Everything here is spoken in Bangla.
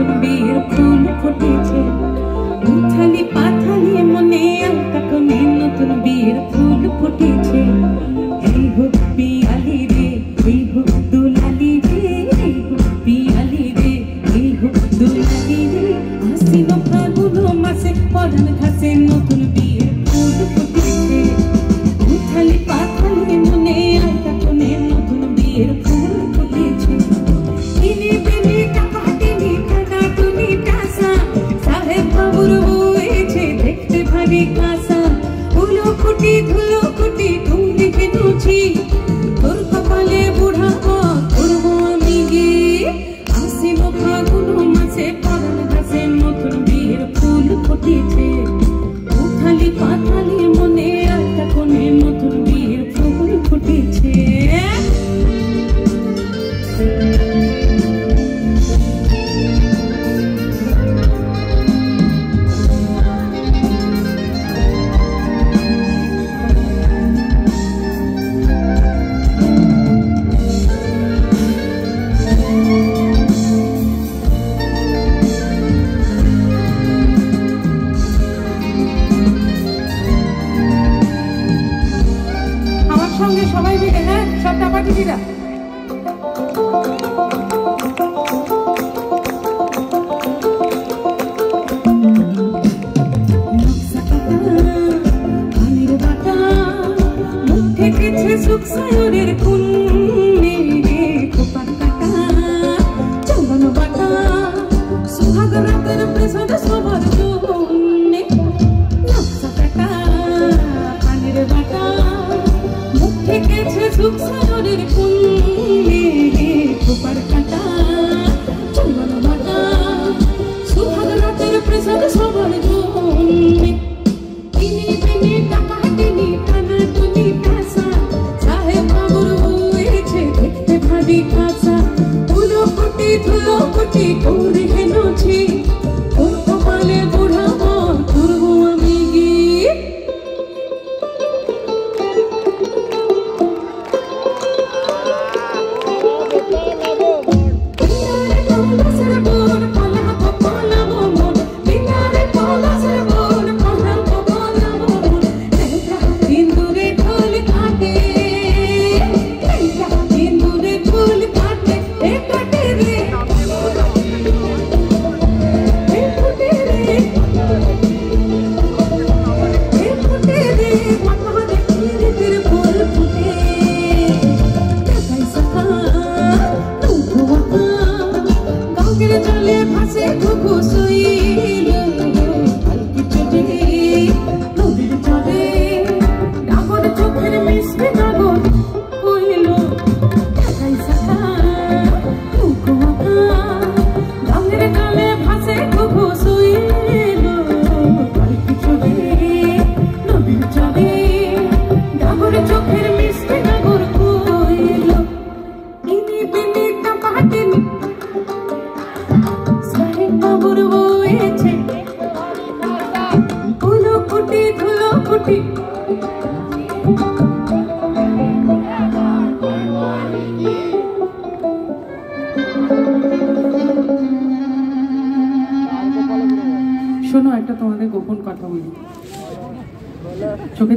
নতুন বিয়ের ফুল ফুটেছে, উথালি পাথালি মনে আলতা কোণে নতুন বিয়ের ফুল ফুটেছে। এই হোক পিয়ালি রে, এই হোক দুলালি রে, এই হোক পিয়ালি রে, এই হোক দুলালি রে। আশ্বিন ফাগুন মাসে পরাণ ঘাসে নতুন বিয়ের ফুল ফুটেছে, উথালি পাথালি মনে আলতা কোণে নতুন বিয়ের ফুল ফুটেছে। ইনি বিনি টাকাটিনি টাকাটুনি টাসা, সাহেব বাবুর বউয়েছে দেখতে ভারী কাঁসা। উলো কুটি ধুলো কুটি ঢুঙ্গি কিনুছি, তোর কপালে বুড়া করবো আমি গিয়ে। আশ্বিন ফাগুন মাসে পরাণ ঘাসে নতুন বিয়ের ফুল ফুটেছে, উথালি পাথালি মনে আলতা কোণে নতুন বিয়ের ফুল ফুটেছে। আমার সঙ্গে সবাই মিলে, হ্যাঁ, সব টাপাটিরা সুখ সায়রের কুন্নি খোপার কাটা চন্দন বাটা সুহাগ রাতের প্রেসাদ সবার জন্যে। নকশা কাটা পানির বাটা মুখ থেকেছে সুখ সায়রের কুন্নি খোপার কাটা চন্দন বাটা সুহাগ রাতের প্রেসাদ সবার জন্যে। ইনি বিনি টাকা টিনি টানা টুনি টাসা, সাহেব বাবুর বউয়েছে দেখতে ভারী কাঁসা। উলো কুটি ধুলো কুটি করে হেনুছি, তোর কপালে বুড়া বল করবো আমি গিয়ে। শোনো, একটা তোমাদের গোপন কথা বলি।